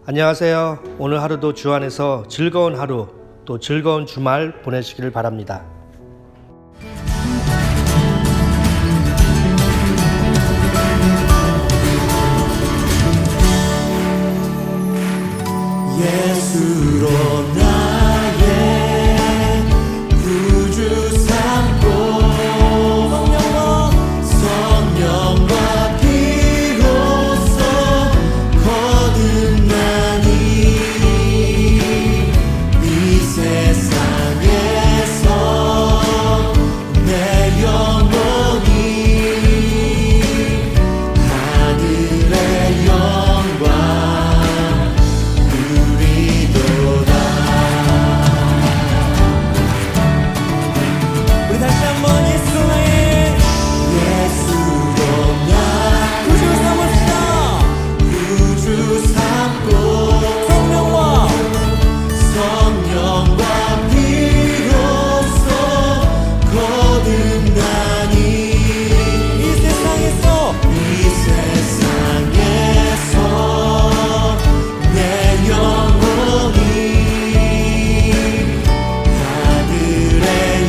안녕하세요. 오늘 하루도 주 안에서 즐거운 하루, 또 즐거운 주말 보내시기를 바랍니다. 예수로 나의 구주 삼고 성령과 비로소 거듭나니 이 세상에서 내 영혼이 하늘의 영광 우리 다시 한번 예수로 나 구주 삼읍시다. 구주 삼고 성령과 비로소 거듭나니 이 세상에서 내 영혼이 하늘의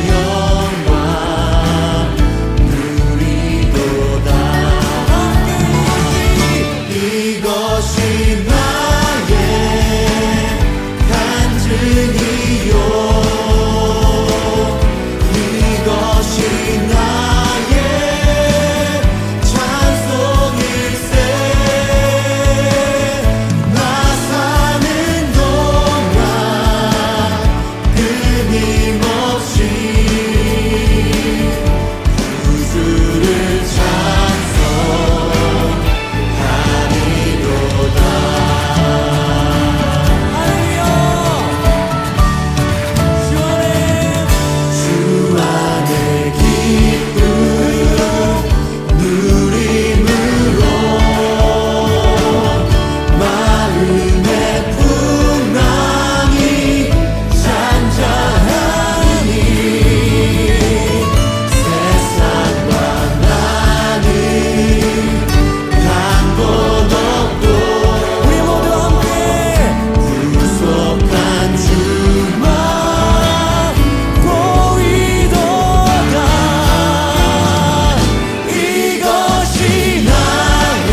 영광 누리도다. 이것이 나의 간증이요 이것이 나의 찬송일세. 나 사는 동안 끊임없이 구주를 찬송하리로다. 주 안의 기쁨 누림으로 마음의 풍랑이 잔잔하니 세상과 나는 간 곳 없고 우리 모두 함께 구속한 주만 보이도다. 이것이 나의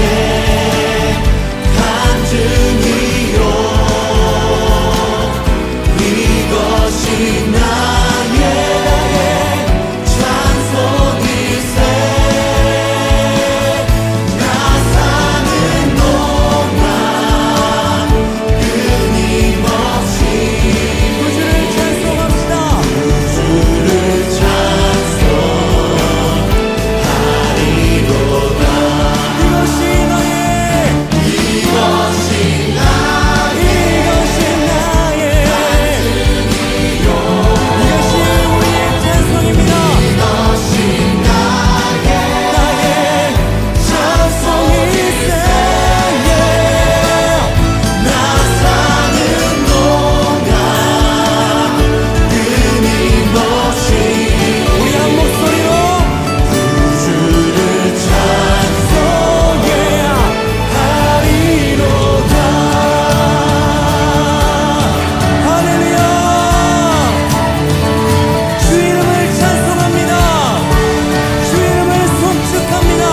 간증이요 이것이 나의 찬송일세. 나 사는 동안 끊임없이 구주를 찬송합시다. 구주를 찬송하리로다. 이것이 나의 간증이요 이것이 우리의 찬송입니다. 이것이 나의 찬송일세. 나 사는 동안 끊임없이 우리 한 목소리로 구주를 찬송해야 하리로다. 할렐루야. 주 이름을 찬송합니다. 주 이름을 송축합니다.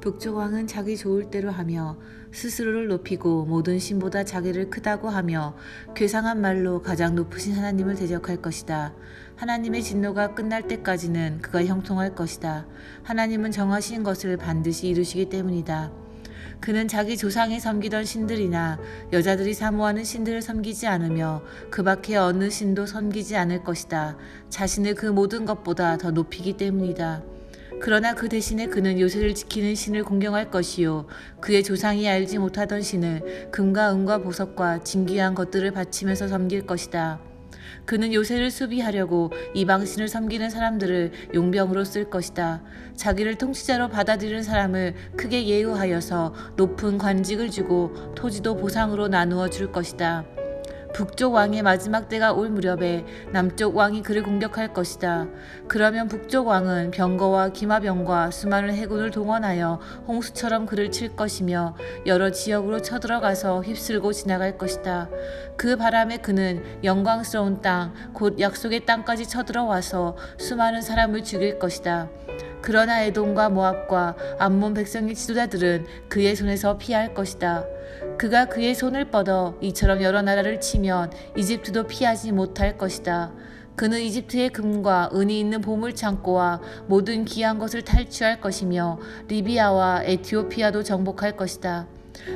북쪽 왕은 자기 좋을 대로 하며 스스로를 높이고 모든 신보다 자기를 크다고 하며 괴상한 말로 가장 높으신 하나님을 대적할 것이다. 하나님의 진노가 끝날 때까지는 그가 형통할 것이다. 하나님은 정하신 것을 반드시 이루시기 때문이다. 그는 자기 조상이 섬기던 신들이나 여자들이 사모하는 신들을 섬기지 않으며 그 밖에 어느 신도 섬기지 않을 것이다. 자신을 그 모든 것보다 더 높이기 때문이다. 그러나 그 대신에 그는 요새를 지키는 신을 공경할 것이요 그의 조상이 알지 못하던 신을 금과 은과 보석과 진귀한 것들을 바치면서 섬길 것이다. 그는 요새를 수비하려고 이방신을 섬기는 사람들을 용병으로 쓸 것이다. 자기를 통치자로 받아들이는 사람을 크게 예우하여서 높은 관직을 주고 토지도 보상으로 나누어 줄 것이다. 북쪽 왕의 마지막 때가 올 무렵에 남쪽 왕이 그를 공격할 것이다. 그러면 북쪽 왕은 병거와 기마병과 수많은 해군을 동원하여 홍수처럼 그를 칠 것이며 여러 지역으로 쳐들어가서 휩쓸고 지나갈 것이다. 그 바람에 그는 영광스러운 땅, 곧 약속의 땅까지 쳐들어와서 수많은 사람을 죽일 것이다. 그러나 에돔과 모압과 암몬 백성의 지도자들은 그의 손에서 피할 것이다. 그가 그의 손을 뻗어 이처럼 여러 나라를 치면 이집트도 피하지 못할 것이다. 그는 이집트의 금과 은이 있는 보물 창고와 모든 귀한 것을 탈취할 것이며 리비아와 에티오피아도 정복할 것이다.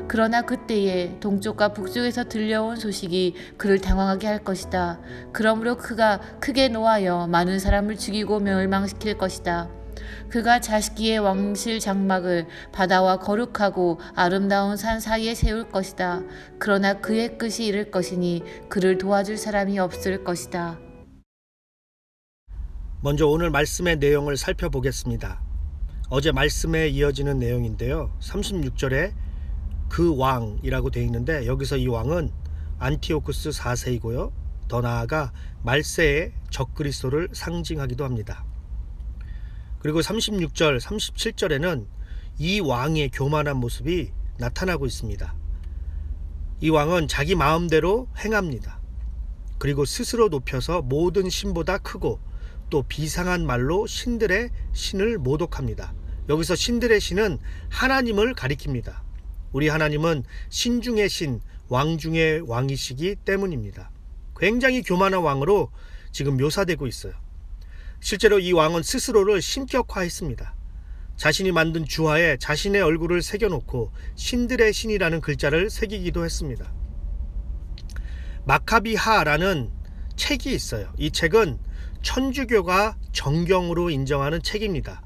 그러나 그때에 동쪽과 북쪽에서 들려온 소식이 그를 당황하게 할 것이다. 그러므로 그가 크게 노하여 많은 사람을 죽이고 멸망시킬 것이다. 그가 자기의 왕실 장막을 바다와 거룩하고 아름다운 산 사이에 세울 것이다. 그러나 그의 끝이 이를 것이니 그를 도와줄 사람이 없을 것이다. 먼저 오늘 말씀의 내용을 살펴보겠습니다. 어제 말씀에 이어지는 내용인데요. 36절에 그 왕이라고 되어 있는데 여기서 이 왕은 안티오쿠스 4세이고요. 더 나아가 말세의 적그리스도를 상징하기도 합니다. 그리고 36절, 37절에는 이 왕의 교만한 모습이 나타나고 있습니다. 이 왕은 자기 마음대로 행합니다. 그리고 스스로 높여서 모든 신보다 크고 또 비상한 말로 신들의 신을 모독합니다. 여기서 신들의 신은 하나님을 가리킵니다. 우리 하나님은 신 중의 신, 왕 중의 왕이시기 때문입니다. 굉장히 교만한 왕으로 지금 묘사되고 있어요. 실제로 이 왕은 스스로를 신격화했습니다. 자신이 만든 주화에 자신의 얼굴을 새겨놓고 신들의 신이라는 글자를 새기기도 했습니다. 마카비하라는 책이 있어요. 이 책은 천주교가 정경으로 인정하는 책입니다.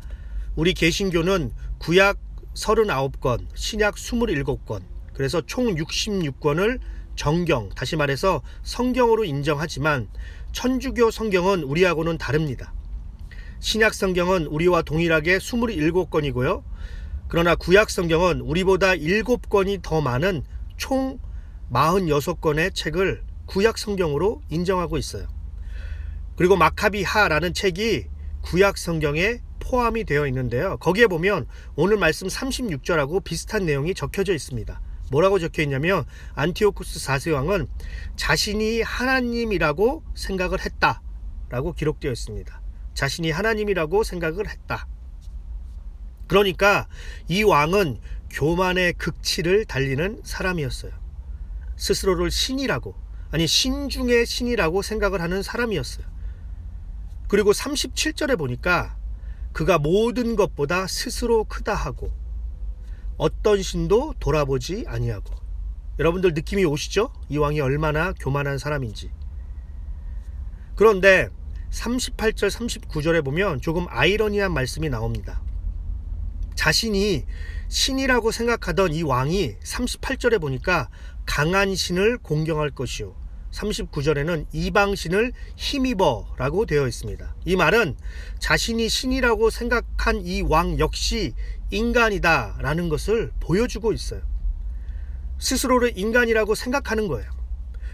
우리 개신교는 구약 39권, 신약 27권, 그래서 총 66권을 정경, 다시 말해서 성경으로 인정하지만 천주교 성경은 우리하고는 다릅니다. 신약 성경은 우리와 동일하게 27권이고요. 그러나 구약 성경은 우리보다 7권이 더 많은 총 46권의 책을 구약 성경으로 인정하고 있어요. 그리고 마카비하라는 책이 구약 성경에 포함이 되어 있는데요. 거기에 보면 오늘 말씀 36절하고 비슷한 내용이 적혀져 있습니다. 뭐라고 적혀 있냐면 안티오쿠스 4세 왕은 자신이 하나님이라고 생각을 했다라고 기록되어 있습니다. 자신이 하나님이라고 생각을 했다. 그러니까 이 왕은 교만의 극치를 달리는 사람이었어요. 스스로를 신이라고, 아니 신 중의 신이라고 생각을 하는 사람이었어요. 그리고 37절에 보니까 그가 모든 것보다 스스로 크다 하고 어떤 신도 돌아보지 아니하고. 여러분들 느낌이 오시죠? 이 왕이 얼마나 교만한 사람인지. 그런데 38절 39절에 보면 조금 아이러니한 말씀이 나옵니다. 자신이 신이라고 생각하던 이 왕이 38절에 보니까 강한 신을 공경할 것이요 39절에는 이방신을 힘입어 라고 되어 있습니다. 이 말은 자신이 신이라고 생각한 이 왕 역시 인간이다 라는 것을 보여주고 있어요. 스스로를 인간이라고 생각하는 거예요.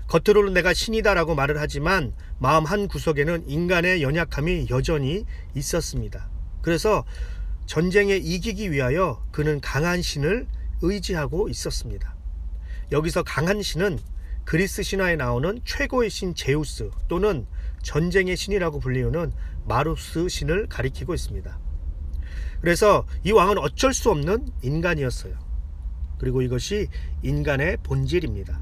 겉으로는 내가 신이다 라고 말을 하지만 마음 한 구석에는 인간의 연약함이 여전히 있었습니다. 그래서 전쟁에 이기기 위하여 그는 강한 신을 의지하고 있었습니다. 여기서 강한 신은 그리스 신화에 나오는 최고의 신 제우스 또는 전쟁의 신이라고 불리우는 마루스 신을 가리키고 있습니다. 그래서 이 왕은 어쩔 수 없는 인간이었어요. 그리고 이것이 인간의 본질입니다.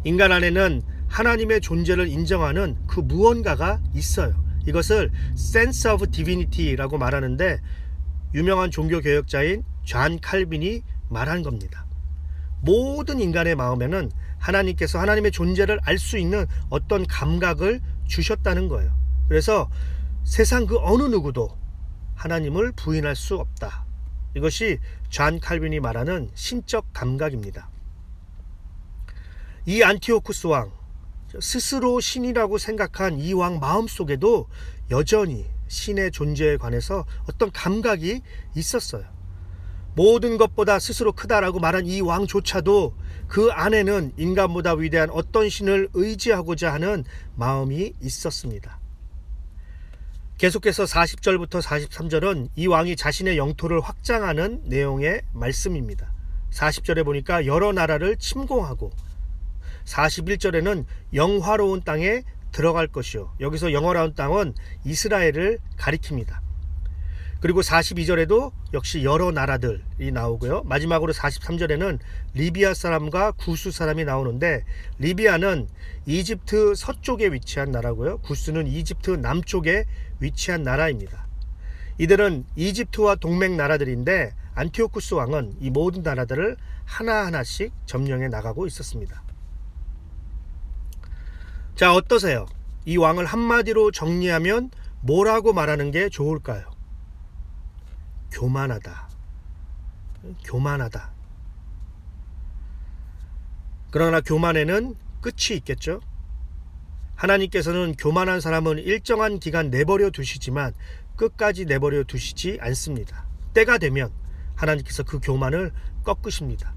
인간 안에는 하나님의 존재를 인정하는 그 무언가가 있어요. 이것을 sense of divinity라고 말하는데 유명한 종교개혁자인 존 칼빈이 말한 겁니다. 모든 인간의 마음에는 하나님께서 하나님의 존재를 알 수 있는 어떤 감각을 주셨다는 거예요. 그래서 세상 그 어느 누구도 하나님을 부인할 수 없다. 이것이 존 칼빈이 말하는 신적 감각입니다. 이 안티오쿠스 왕, 스스로 신이라고 생각한 이 왕 마음속에도 여전히 신의 존재에 관해서 어떤 감각이 있었어요. 모든 것보다 스스로 크다라고 말한 이 왕조차도 그 안에는 인간보다 위대한 어떤 신을 의지하고자 하는 마음이 있었습니다. 계속해서 40절부터 43절은 이 왕이 자신의 영토를 확장하는 내용의 말씀입니다. 40절에 보니까 여러 나라를 침공하고, 41절에는 영화로운 땅에 들어갈 것이요. 여기서 영화로운 땅은 이스라엘을 가리킵니다. 그리고 42절에도 역시 여러 나라들이 나오고요. 마지막으로 43절에는 리비아 사람과 구스 사람이 나오는데, 리비아는 이집트 서쪽에 위치한 나라고요. 구스는 이집트 남쪽에 위치한 나라입니다. 이들은 이집트와 동맹 나라들인데 안티오쿠스 왕은 이 모든 나라들을 하나하나씩 점령해 나가고 있었습니다. 자, 어떠세요? 이 왕을 한마디로 정리하면 뭐라고 말하는 게 좋을까요? 교만하다. 교만하다. 그러나 교만에는 끝이 있겠죠. 하나님께서는 교만한 사람은 일정한 기간 내버려 두시지만 끝까지 내버려 두시지 않습니다. 때가 되면 하나님께서 그 교만을 꺾으십니다.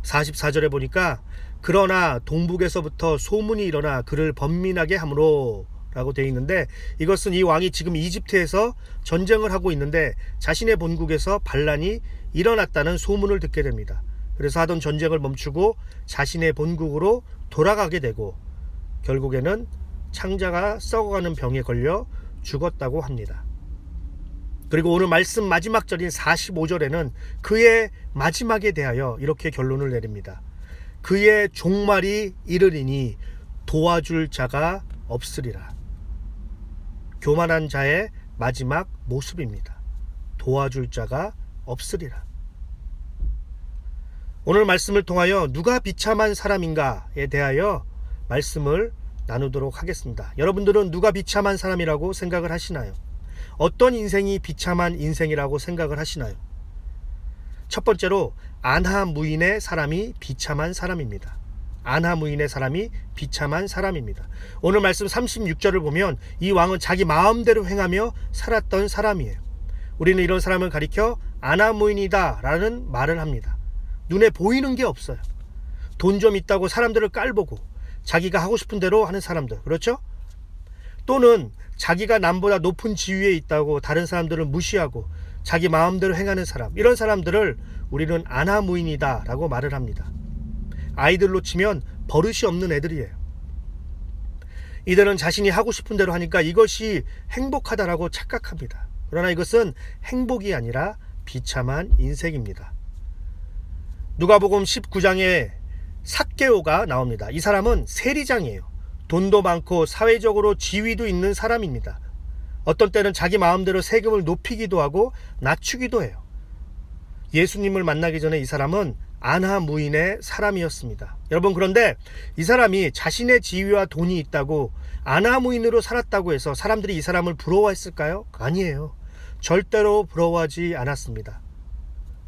44절에 보니까 그러나 동북에서부터 소문이 일어나 그를 번민하게 하므로 라고 되어 있는데, 이것은 이 왕이 지금 이집트에서 전쟁을 하고 있는데 자신의 본국에서 반란이 일어났다는 소문을 듣게 됩니다. 그래서 하던 전쟁을 멈추고 자신의 본국으로 돌아가게 되고 결국에는 창자가 썩어가는 병에 걸려 죽었다고 합니다. 그리고 오늘 말씀 마지막 절인 45절에는 그의 마지막에 대하여 이렇게 결론을 내립니다. 그의 종말이 이르리니 도와줄 자가 없으리라. 교만한 자의 마지막 모습입니다. 도와줄 자가 없으리라. 오늘 말씀을 통하여 누가 비참한 사람인가에 대하여 말씀을 나누도록 하겠습니다. 여러분들은 누가 비참한 사람이라고 생각을 하시나요? 어떤 인생이 비참한 인생이라고 생각을 하시나요? 첫 번째로 안하무인의 사람이 비참한 사람입니다. 안하무인의 사람이 비참한 사람입니다. 오늘 말씀 36절을 보면 이 왕은 자기 마음대로 행하며 살았던 사람이에요. 우리는 이런 사람을 가리켜 안하무인이다 라는 말을 합니다. 눈에 보이는 게 없어요. 돈 좀 있다고 사람들을 깔보고 자기가 하고 싶은 대로 하는 사람들, 그렇죠? 또는 자기가 남보다 높은 지위에 있다고 다른 사람들을 무시하고 자기 마음대로 행하는 사람, 이런 사람들을 우리는 안하무인이다 라고 말을 합니다. 아이들로 치면 버릇이 없는 애들이에요. 이들은 자신이 하고 싶은 대로 하니까 이것이 행복하다라고 착각합니다. 그러나 이것은 행복이 아니라 비참한 인생입니다. 누가복음 19장에 삭개오가 나옵니다. 이 사람은 세리장이에요. 돈도 많고 사회적으로 지위도 있는 사람입니다. 어떤 때는 자기 마음대로 세금을 높이기도 하고 낮추기도 해요. 예수님을 만나기 전에 이 사람은 안하무인의 사람이었습니다. 여러분, 그런데 이 사람이 자신의 지위와 돈이 있다고 안하무인으로 살았다고 해서 사람들이 이 사람을 부러워했을까요? 아니에요. 절대로 부러워하지 않았습니다.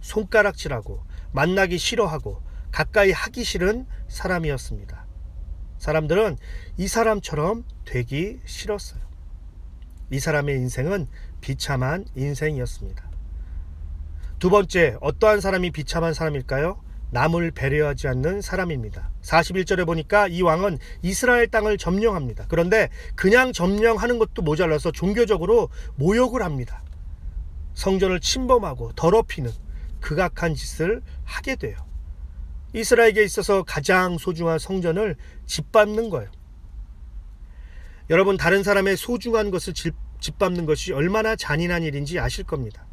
손가락질하고 만나기 싫어하고 가까이 하기 싫은 사람이었습니다. 사람들은 이 사람처럼 되기 싫었어요. 이 사람의 인생은 비참한 인생이었습니다. 두 번째, 어떠한 사람이 비참한 사람일까요? 남을 배려하지 않는 사람입니다. 41절에 보니까 이 왕은 이스라엘 땅을 점령합니다. 그런데 그냥 점령하는 것도 모자라서 종교적으로 모욕을 합니다. 성전을 침범하고 더럽히는 극악한 짓을 하게 돼요. 이스라엘에게 있어서 가장 소중한 성전을 짓밟는 거예요. 여러분, 다른 사람의 소중한 것을 짓밟는 것이 얼마나 잔인한 일인지 아실 겁니다.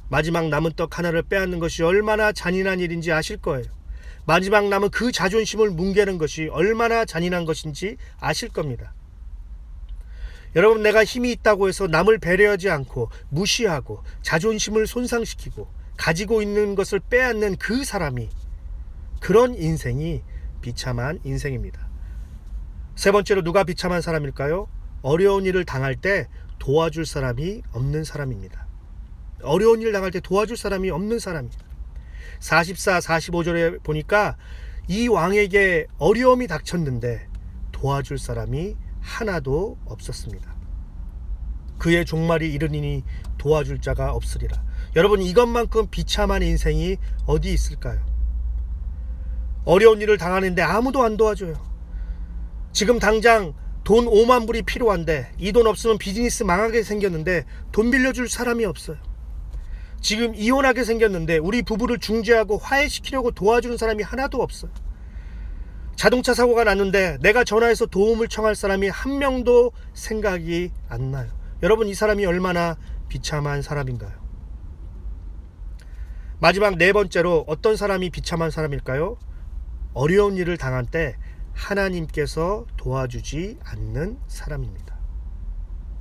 마지막 남은 떡 하나를 빼앗는 것이 얼마나 잔인한 일인지 아실 거예요. 마지막 남은 그 자존심을 뭉개는 것이 얼마나 잔인한 것인지 아실 겁니다. 여러분, 내가 힘이 있다고 해서 남을 배려하지 않고 무시하고 자존심을 손상시키고 가지고 있는 것을 빼앗는 그 사람이, 그런 인생이 비참한 인생입니다. 세 번째로 누가 비참한 사람일까요? 어려운 일을 당할 때 도와줄 사람이 없는 사람입니다. 어려운 일 당할 때 도와줄 사람이 없는 사람입니다. 44, 45절에 보니까 이 왕에게 어려움이 닥쳤는데 도와줄 사람이 하나도 없었습니다. 그의 종말이 이르니니 도와줄 자가 없으리라. 여러분, 이것만큼 비참한 인생이 어디 있을까요? 어려운 일을 당하는데 아무도 안 도와줘요. 지금 당장 돈 5만 불이 필요한데 이 돈 없으면 비즈니스 망하게 생겼는데 돈 빌려줄 사람이 없어요. 지금 이혼하게 생겼는데 우리 부부를 중재하고 화해시키려고 도와주는 사람이 하나도 없어요. 자동차 사고가 났는데 내가 전화해서 도움을 청할 사람이 한 명도 생각이 안 나요. 여러분, 이 사람이 얼마나 비참한 사람인가요? 마지막 네 번째로 어떤 사람이 비참한 사람일까요? 어려운 일을 당할 때 하나님께서 도와주지 않는 사람입니다.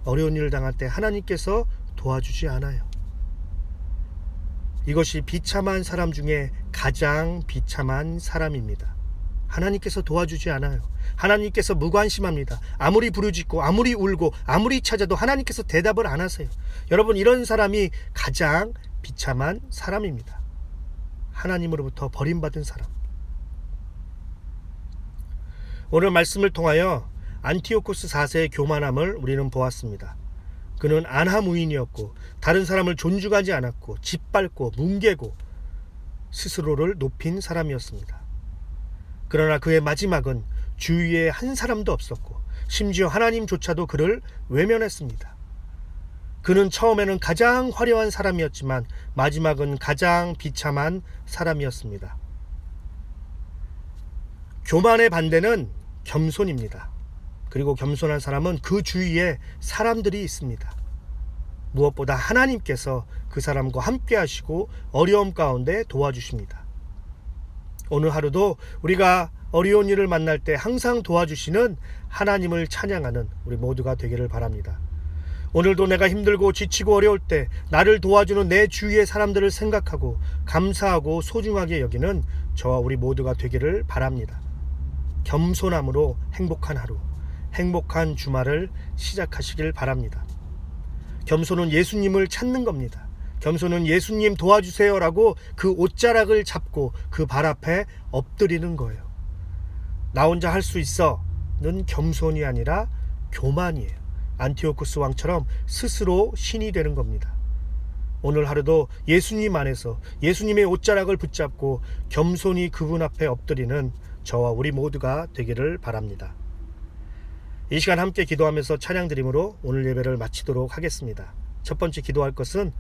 어려운 일을 당할 때 하나님께서 도와주지 않아요. 이것이 비참한 사람 중에 가장 비참한 사람입니다. 하나님께서 도와주지 않아요. 하나님께서 무관심합니다. 아무리 부르짖고 아무리 울고 아무리 찾아도 하나님께서 대답을 안 하세요. 여러분, 이런 사람이 가장 비참한 사람입니다. 하나님으로부터 버림받은 사람. 오늘 말씀을 통하여 안티오코스 4세의 교만함을 우리는 보았습니다. 그는 안하무인이었고 다른 사람을 존중하지 않았고 짓밟고 뭉개고 스스로를 높인 사람이었습니다. 그러나 그의 마지막은 주위에 한 사람도 없었고 심지어 하나님조차도 그를 외면했습니다. 그는 처음에는 가장 화려한 사람이었지만 마지막은 가장 비참한 사람이었습니다. 교만의 반대는 겸손입니다. 그리고 겸손한 사람은 그 주위에 사람들이 있습니다. 무엇보다 하나님께서 그 사람과 함께 하시고 어려움 가운데 도와주십니다. 오늘 하루도 우리가 어려운 일을 만날 때 항상 도와주시는 하나님을 찬양하는 우리 모두가 되기를 바랍니다. 오늘도 내가 힘들고 지치고 어려울 때 나를 도와주는 내 주위의 사람들을 생각하고 감사하고 소중하게 여기는 저와 우리 모두가 되기를 바랍니다. 겸손함으로 행복한 하루, 행복한 주말을 시작하시길 바랍니다. 겸손은 예수님을 찾는 겁니다. 겸손은 예수님 도와주세요라고 그 옷자락을 잡고 그 발 앞에 엎드리는 거예요. 나 혼자 할 수 있어는 겸손이 아니라 교만이에요. 안티오코스 왕처럼 스스로 신이 되는 겁니다. 오늘 하루도 예수님 안에서 예수님의 옷자락을 붙잡고 겸손히 그분 앞에 엎드리는 저와 우리 모두가 되기를 바랍니다. 이 시간 함께 기도하면서 찬양 드림으로 오늘 예배를 마치도록 하겠습니다. 첫 번째 기도할 것은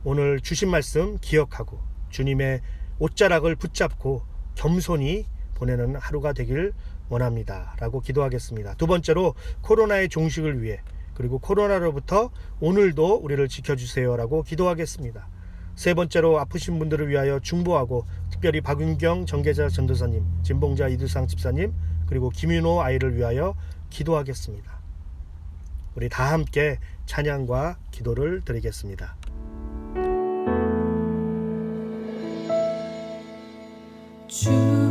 오늘 주신 말씀 기억하고 주님의 옷자락을 붙잡고 겸손히 보내는 하루가 되길 원합니다 라고 기도하겠습니다. 두 번째로 코로나의 종식을 위해 그리고 코로나로부터 오늘도 우리를 지켜주세요 라고 기도하겠습니다. 세 번째로 아프신 분들을 위하여 중보하고 특별히 박윤경 정계자 전도사님, 진봉자 이두상 집사님 그리고 김윤호 아이를 위하여 기도하겠습니다. 우리 다 함께 찬양과 기도를 드리겠습니다. 주